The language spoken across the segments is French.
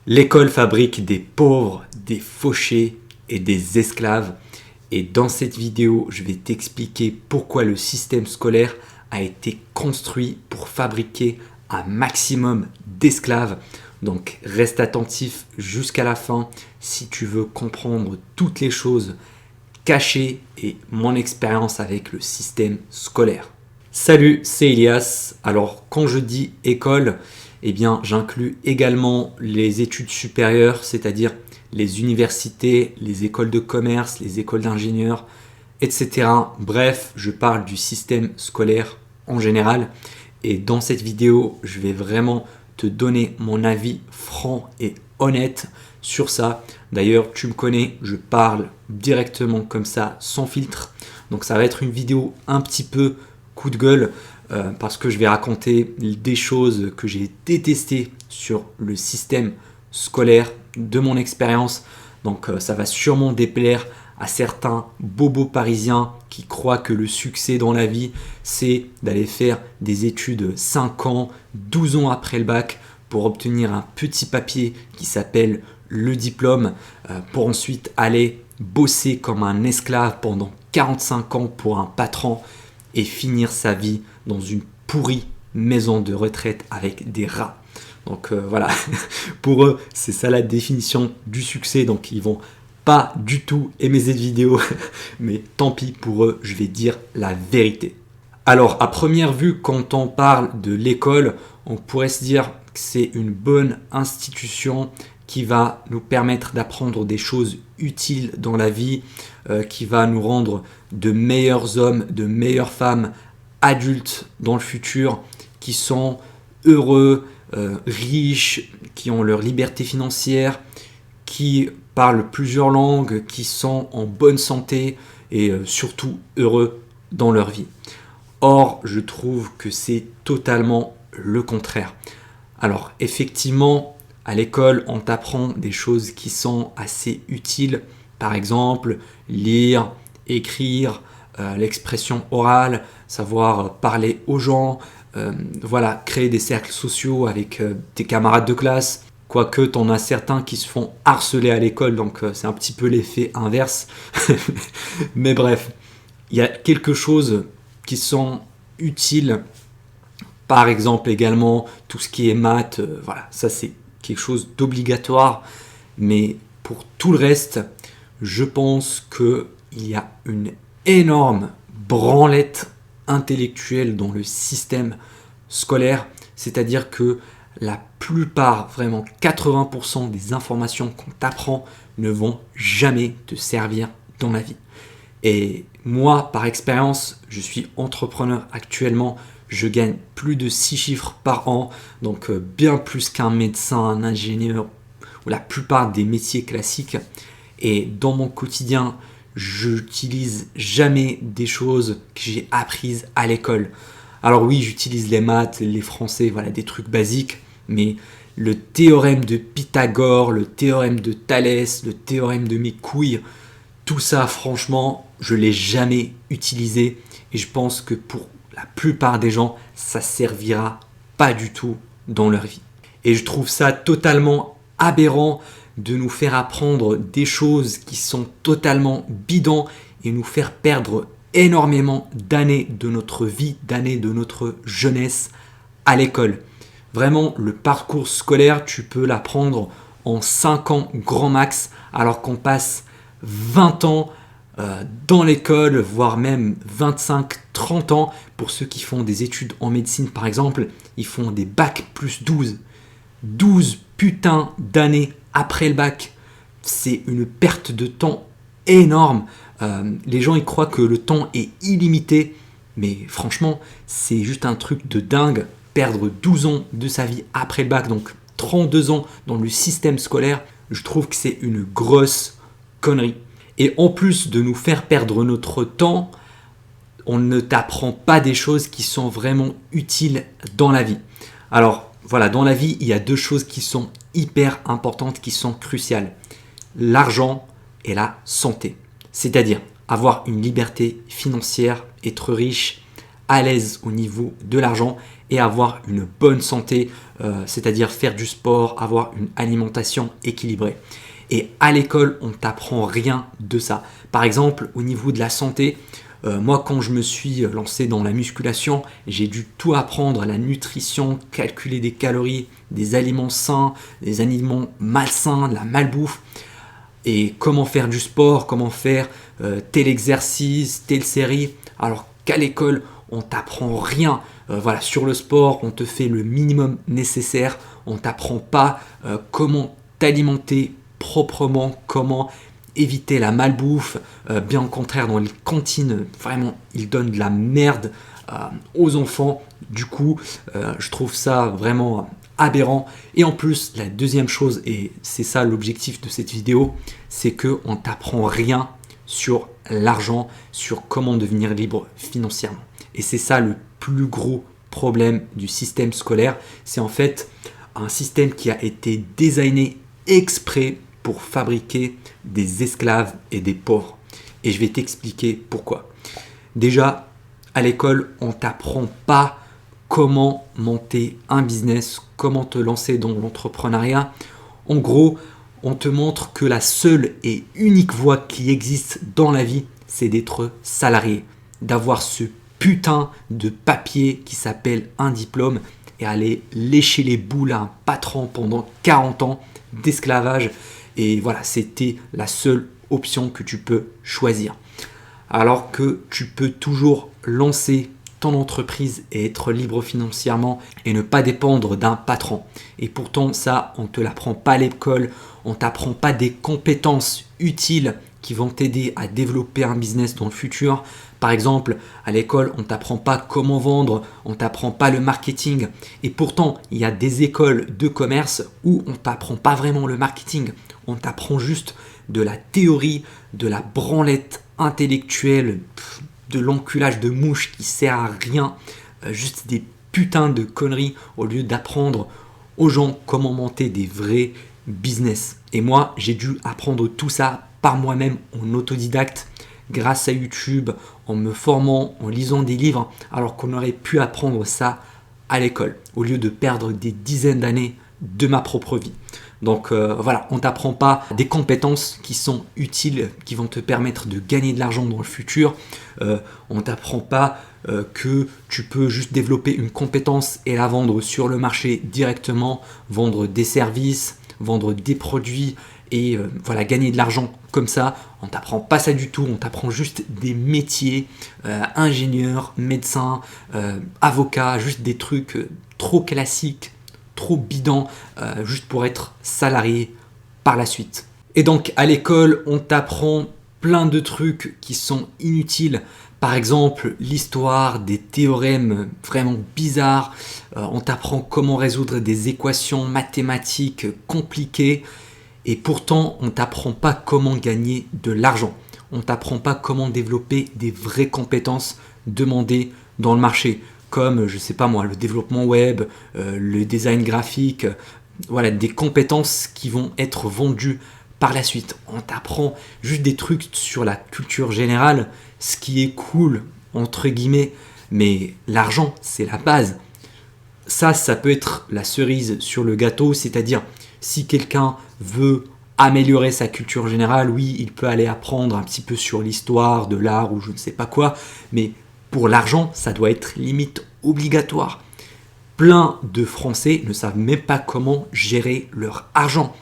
L'école fabrique des pauvres, des fauchés et des esclaves. Et dans cette vidéo, je vais t'expliquer pourquoi le système scolaire a été construit pour fabriquer un maximum d'esclaves. Donc reste attentif jusqu'à la fin si tu veux comprendre toutes les choses cachées et mon expérience avec le système scolaire. Salut, c'est Elias. Alors quand je dis école, eh bien j'inclus également les études supérieures, c'est-à-dire les universités, les écoles de commerce, les écoles d'ingénieurs, etc. Bref, je parle du système scolaire en général. Et dans cette vidéo, je vais vraiment te donner mon avis franc et honnête sur ça. D'ailleurs, tu me connais, je parle directement comme ça, sans filtre. Donc ça va être une vidéo un petit peu coup de gueule parce que je vais raconter des choses que j'ai détestées sur le système scolaire de mon expérience. Donc ça va sûrement déplaire à certains bobos parisiens qui croient que le succès dans la vie, c'est d'aller faire des études 5 ans, 12 ans après le bac pour obtenir un petit papier qui s'appelle le diplôme, pour ensuite aller bosser comme un esclave pendant 45 ans pour un patron et finir sa vie dans une pourrie maison de retraite avec des rats. Donc voilà, pour eux, c'est ça la définition du succès. Donc ils vont pas du tout aimer cette vidéo, mais tant pis pour eux, je vais dire la vérité. Alors à première vue, quand on parle de l'école, on pourrait se dire que c'est une bonne institution qui va nous permettre d'apprendre des choses utiles dans la vie, qui va nous rendre de meilleurs hommes, de meilleures femmes adultes dans le futur, qui sont heureux, riches, qui ont leur liberté financière, qui parlent plusieurs langues, qui sont en bonne santé et surtout heureux dans leur vie. Or, je trouve que c'est totalement le contraire. Alors, effectivement, à l'école, on t'apprend des choses qui sont assez utiles. Par exemple, lire, écrire, l'expression orale, savoir parler aux gens, voilà, créer des cercles sociaux avec tes camarades de classe. Quoique, t'en as certains qui se font harceler à l'école, donc c'est un petit peu l'effet inverse. Mais bref, il y a quelque chose qui sont utiles. Par exemple, également, tout ce qui est maths, voilà, ça c'est quelque chose d'obligatoire. Mais pour tout le reste, je pense qu'il y a une énorme branlette intellectuelle dans le système scolaire. C'est-à-dire que la plupart, vraiment 80% des informations qu'on t'apprend ne vont jamais te servir dans la vie. Et moi, par expérience, je suis entrepreneur actuellement. Je gagne plus de 6 chiffres par an, donc bien plus qu'un médecin, un ingénieur ou la plupart des métiers classiques. Et dans mon quotidien, je n'utilise jamais des choses que j'ai apprises à l'école. Alors oui, j'utilise les maths, les français, voilà, des trucs basiques, mais le théorème de Pythagore, le théorème de Thalès, le théorème de mes couilles, tout ça, franchement, je ne l'ai jamais utilisé et je pense que pour la plupart des gens, ça servira pas du tout dans leur vie. Et je trouve ça totalement aberrant de nous faire apprendre des choses qui sont totalement bidons et nous faire perdre énormément d'années de notre vie, d'années de notre jeunesse à l'école. Vraiment, le parcours scolaire, tu peux l'apprendre en 5 ans grand max, alors qu'on passe 20 ans dans l'école, voire même 25-30 ans. Pour ceux qui font des études en médecine, par exemple, ils font des bacs plus 12. 12 putains d'années après le bac. C'est une perte de temps énorme. Les gens, ils croient que le temps est illimité. Mais franchement, c'est juste un truc de dingue. Perdre 12 ans de sa vie après le bac, donc 32 ans dans le système scolaire, je trouve que c'est une grosse connerie. Et en plus de nous faire perdre notre temps, on ne t'apprend pas des choses qui sont vraiment utiles dans la vie. Alors voilà, dans la vie, il y a 2 choses qui sont hyper importantes, qui sont cruciales. L'argent et la santé. C'est-à-dire avoir une liberté financière, être riche, à l'aise au niveau de l'argent et avoir une bonne santé, c'est-à-dire faire du sport, avoir une alimentation équilibrée. Et à l'école, on ne t'apprend rien de ça. Par exemple, au niveau de la santé, moi, quand je me suis lancé dans la musculation, j'ai dû tout apprendre, la nutrition, calculer des calories, des aliments sains, des aliments malsains, de la malbouffe, et comment faire du sport, comment faire tel exercice, telle série. Alors qu'à l'école, on t'apprend rien. Voilà, sur le sport, on te fait le minimum nécessaire. On t'apprend pas comment t'alimenter proprement, comment éviter la malbouffe. Bien au contraire, dans les cantines, vraiment, ils donnent de la merde aux enfants. Du coup, je trouve ça vraiment aberrant. Et en plus, la deuxième chose, et c'est ça l'objectif de cette vidéo, c'est qu'on ne t'apprend rien sur l'argent, sur comment devenir libre financièrement. Et c'est ça le plus gros problème du système scolaire. C'est en fait un système qui a été designé exprès pour fabriquer des esclaves et des pauvres. Et je vais t'expliquer pourquoi. Déjà, à l'école, on ne t'apprend pas comment monter un business, comment te lancer dans l'entrepreneuriat. En gros, on te montre que la seule et unique voie qui existe dans la vie, c'est d'être salarié, d'avoir ce putain de papier qui s'appelle un diplôme et aller lécher les boules à un patron pendant 40 ans d'esclavage. Et voilà, c'était la seule option que tu peux choisir. Alors que tu peux toujours lancer ton entreprise et être libre financièrement et ne pas dépendre d'un patron. Et pourtant, ça, on ne te l'apprend pas à l'école, on ne t'apprend pas des compétences utiles qui vont t'aider à développer un business dans le futur. Par exemple, à l'école, on ne t'apprend pas comment vendre, on ne t'apprend pas le marketing. Et pourtant, il y a des écoles de commerce où on ne t'apprend pas vraiment le marketing. On t'apprend juste de la théorie, de la branlette intellectuelle, de l'enculage de mouche qui sert à rien, juste des putains de conneries au lieu d'apprendre aux gens comment monter des vrais business. Et moi, j'ai dû apprendre tout ça par moi-même en autodidacte, grâce à YouTube, en me formant, en lisant des livres, alors qu'on aurait pu apprendre ça à l'école, au lieu de perdre des dizaines d'années de ma propre vie. Donc voilà, on ne t'apprend pas des compétences qui sont utiles, qui vont te permettre de gagner de l'argent dans le futur. On ne t'apprend pas que tu peux juste développer une compétence et la vendre sur le marché directement, vendre des services, vendre des produits et voilà, gagner de l'argent comme ça. On ne t'apprend pas ça du tout, on t'apprend juste des métiers, ingénieur, médecin, avocat, juste des trucs trop classiques, trop bidon, juste pour être salarié par la suite. Et donc à l'école, on t'apprend plein de trucs qui sont inutiles. Par exemple, l'histoire des théorèmes vraiment bizarres. On t'apprend comment résoudre des équations mathématiques compliquées. Et pourtant, on ne t'apprend pas comment gagner de l'argent. On ne t'apprend pas comment développer des vraies compétences demandées dans le marché, comme, je sais pas moi, le développement web, le design graphique, voilà, des compétences qui vont être vendues par la suite. On t'apprend juste des trucs sur la culture générale, ce qui est cool, entre guillemets, mais l'argent, c'est la base. Ça peut être la cerise sur le gâteau, c'est-à-dire si quelqu'un veut améliorer sa culture générale, oui, il peut aller apprendre un petit peu sur l'histoire de l'art ou je ne sais pas quoi, mais pour l'argent, ça doit être limite obligatoire. Plein de Français ne savent même pas comment gérer leur argent.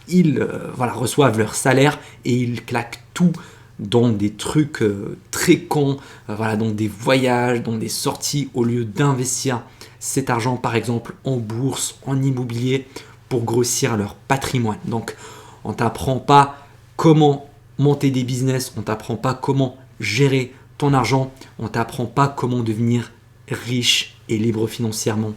Ils reçoivent leur salaire et ils claquent tout dans des trucs très cons, dans des voyages, dans des sorties, au lieu d'investir cet argent par exemple en bourse, en immobilier, pour grossir leur patrimoine. Donc on ne t'apprend pas comment monter des business, on ne t'apprend pas comment gérer ton argent, on ne t'apprend pas comment devenir riche et libre financièrement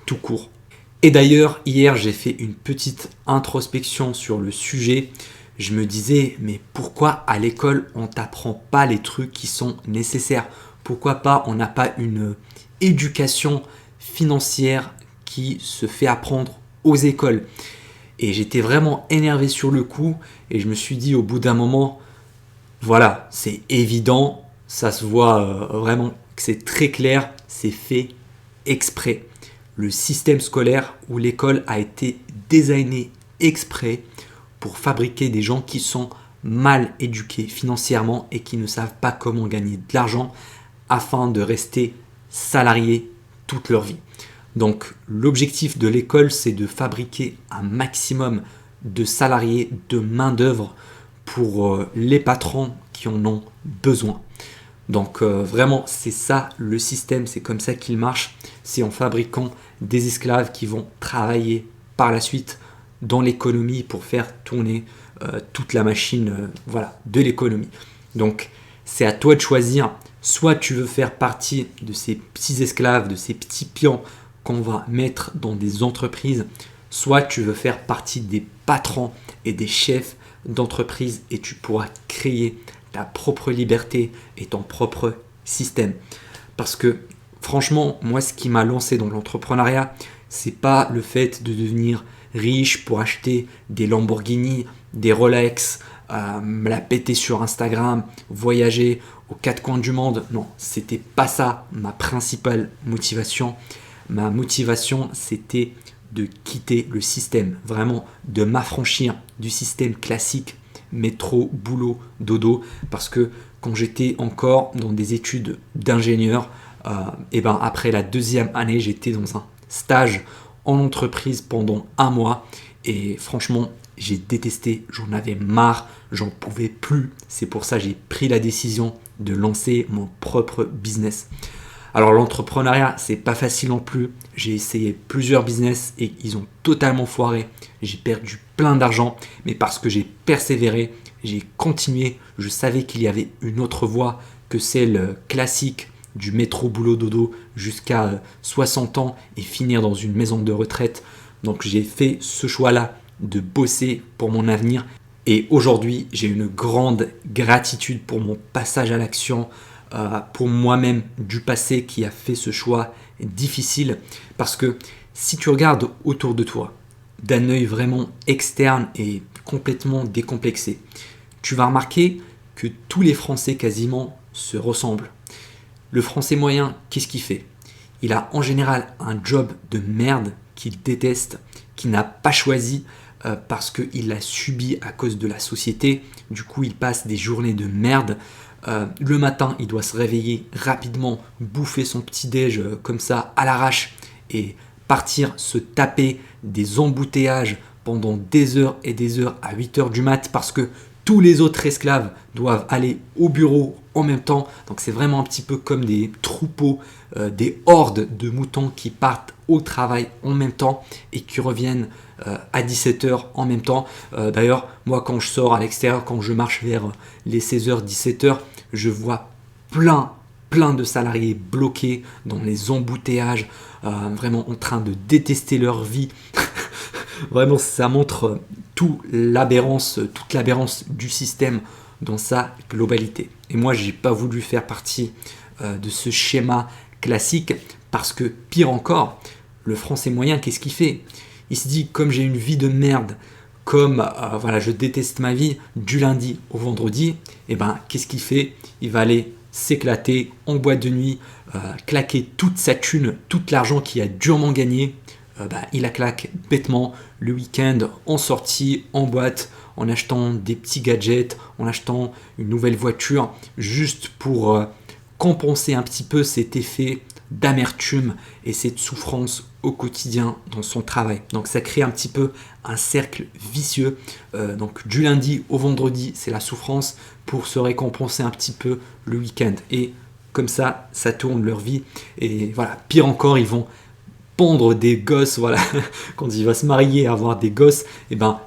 tout court. Et d'ailleurs, hier, j'ai fait une petite introspection sur le sujet. Je me disais, mais pourquoi à l'école, on ne t'apprend pas les trucs qui sont nécessaires? Pourquoi pas on n'a pas une éducation financière qui se fait apprendre aux écoles? Et j'étais vraiment énervé sur le coup et je me suis dit au bout d'un moment, voilà, c'est évident, ça se voit vraiment que que c'est très clair, c'est fait exprès. Le système scolaire ou l'école a été designé exprès pour fabriquer des gens qui sont mal éduqués financièrement et qui ne savent pas comment gagner de l'argent afin de rester salariés toute leur vie. Donc l'objectif de l'école, c'est de fabriquer un maximum de salariés, de main-d'œuvre pour les patrons qui en ont besoin. Donc vraiment, c'est ça le système, c'est comme ça qu'il marche. C'est en fabriquant des esclaves qui vont travailler par la suite dans l'économie pour faire tourner toute la machine de l'économie. Donc c'est à toi de choisir. Soit tu veux faire partie de ces petits esclaves, de ces petits pions qu'on va mettre dans des entreprises, soit tu veux faire partie des patrons et des chefs d'entreprise et tu pourras créer ta propre liberté et ton propre système. Parce que franchement, moi ce qui m'a lancé dans l'entrepreneuriat, c'est pas le fait de devenir riche pour acheter des Lamborghini, des Rolex, me la péter sur Instagram, voyager aux quatre coins du monde. Non, c'était pas ça ma principale motivation. Ma motivation, c'était de quitter le système, vraiment de m'affranchir du système classique, métro, boulot, dodo, parce que quand j'étais encore dans des études d'ingénieur, après la deuxième année, j'étais dans un stage en entreprise pendant 1 mois et franchement, j'ai détesté, j'en avais marre, j'en pouvais plus. C'est pour ça que j'ai pris la décision de lancer mon propre business. Alors l'entrepreneuriat, c'est pas facile non plus. J'ai essayé plusieurs business et ils ont totalement foiré. J'ai perdu plein d'argent, mais parce que j'ai persévéré, j'ai continué. Je savais qu'il y avait une autre voie que celle classique du métro boulot dodo jusqu'à 60 ans et finir dans une maison de retraite. Donc j'ai fait ce choix-là de bosser pour mon avenir. Et aujourd'hui, j'ai une grande gratitude pour mon passage à l'action, pour moi-même du passé qui a fait ce choix difficile. Parce que si tu regardes autour de toi, d'un œil vraiment externe et complètement décomplexé, tu vas remarquer que tous les Français quasiment se ressemblent. Le Français moyen, qu'est-ce qu'il fait? Il a en général un job de merde qu'il déteste, qu'il n'a pas choisi parce qu'il l'a subi à cause de la société. Du coup, il passe des journées de merde. Le matin, il doit se réveiller rapidement, bouffer son petit-déj comme ça à l'arrache et partir se taper des embouteillages pendant des heures et des heures à 8 heures du mat parce que tous les autres esclaves doivent aller au bureau en même temps. Donc c'est vraiment un petit peu comme des troupeaux, des hordes de moutons qui partent au travail en même temps et qui reviennent à 17h en même temps. D'ailleurs, moi quand je sors à l'extérieur, quand je marche vers les 16h, 17h, je vois plein de salariés bloqués dans les embouteillages, vraiment en train de détester leur vie. Vraiment, ça montre toute l'aberrance du système dans sa globalité. Et moi, j'ai pas voulu faire partie de ce schéma classique parce que, pire encore, le Français moyen, qu'est-ce qu'il fait? Il se dit, comme j'ai une vie de merde, comme je déteste ma vie du lundi au vendredi, et qu'est-ce qu'il fait? Il va aller s'éclater en boîte de nuit, claquer toute sa thune, tout l'argent qu'il a durement gagné. Il la claque bêtement le week-end en sortie, en boîte, en achetant des petits gadgets, en achetant une nouvelle voiture, juste pour compenser un petit peu cet effet d'amertume et cette souffrance au quotidien dans son travail. Donc ça crée un petit peu un cercle vicieux. Donc du lundi au vendredi, c'est la souffrance pour se récompenser un petit peu le week-end. Et comme ça tourne leur vie. Et voilà, pire encore, ils vont pondre des gosses, quand il va se marier et avoir des gosses,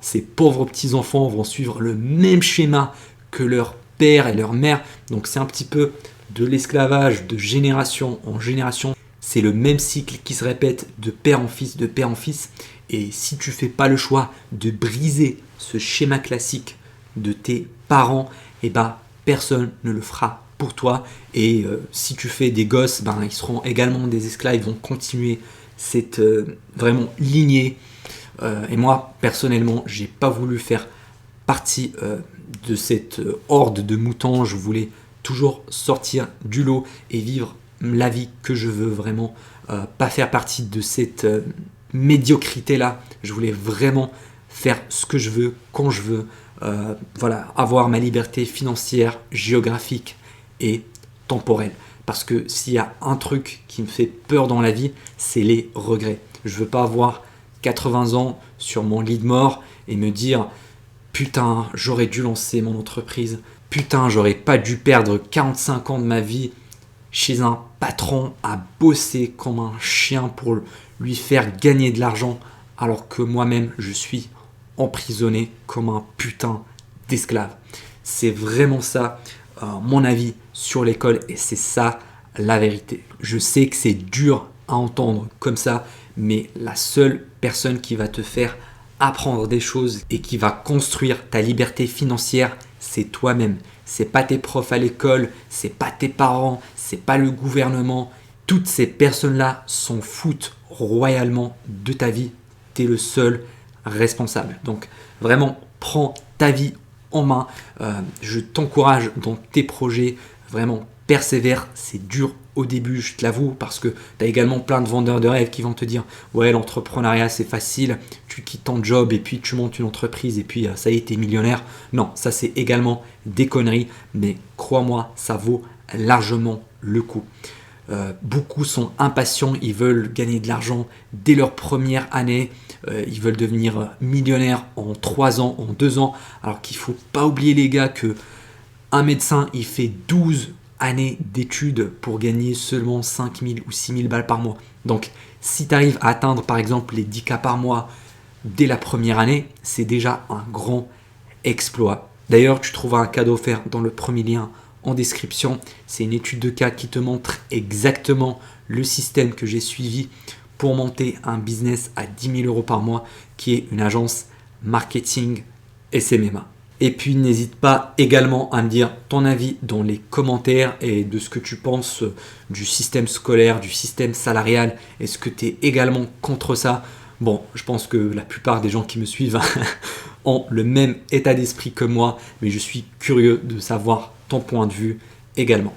ces pauvres petits enfants vont suivre le même schéma que leur père et leur mère. Donc c'est un petit peu de l'esclavage de génération en génération. C'est le même cycle qui se répète de père en fils, de père en fils. Et si tu fais pas le choix de briser ce schéma classique de tes parents, personne ne le fera pour toi. Et si tu fais des gosses, ils seront également des esclaves, ils vont continuer cette vraiment lignée. Et moi, personnellement, j'ai pas voulu faire partie de cette horde de moutons. Je voulais toujours sortir du lot et vivre la vie que je veux vraiment, pas faire partie de cette médiocrité-là. Je voulais vraiment faire ce que je veux, quand je veux, voilà, avoir ma liberté financière, géographique et temporelle. Parce que s'il y a un truc qui me fait peur dans la vie, c'est les regrets. Je veux pas avoir 80 ans sur mon lit de mort et me dire « Putain, j'aurais dû lancer mon entreprise. Putain, j'aurais pas dû perdre 45 ans de ma vie chez un patron à bosser comme un chien pour lui faire gagner de l'argent alors que moi-même, je suis emprisonné comme un putain d'esclave. » C'est vraiment ça, mon avis sur l'école, et c'est ça la vérité. Je sais que c'est dur à entendre comme ça, mais la seule personne qui va te faire apprendre des choses et qui va construire ta liberté financière, c'est toi-même. C'est pas tes profs à l'école, c'est pas tes parents, c'est pas le gouvernement. Toutes ces personnes-là s'en foutent royalement de ta vie. Tu es le seul responsable. Donc vraiment, prends ta vie en main. Je t'encourage dans tes projets. Vraiment, persévère. C'est dur au début, je te l'avoue, parce que tu as également plein de vendeurs de rêves qui vont te dire « Ouais, l'entrepreneuriat, c'est facile. Tu quittes ton job et puis tu montes une entreprise et puis ça y est, t'es millionnaire. » Non, ça c'est également des conneries. Mais crois-moi, ça vaut largement le coup. Beaucoup sont impatients, ils veulent gagner de l'argent dès leur première année, ils veulent devenir millionnaires en 3 ans, en 2 ans, alors qu'il ne faut pas oublier les gars que un médecin il fait 12 années d'études pour gagner seulement 5 000 ou 6 000 balles par mois. Donc si tu arrives à atteindre par exemple les 10 K par mois dès la première année, c'est déjà un grand exploit. D'ailleurs, tu trouveras un cadeau offert dans le premier lien en description. C'est une étude de cas qui te montre exactement le système que j'ai suivi pour monter un business à 10 000 € par mois, qui est une agence marketing SMMA. Et puis n'hésite pas également à me dire ton avis dans les commentaires et de ce que tu penses du système scolaire, du système salarial. Est-ce que tu es également contre ça? Bon, je pense que la plupart des gens qui me suivent ont le même état d'esprit que moi, mais je suis curieux de savoir ton point de vue également.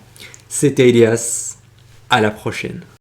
C'était Elias, à la prochaine.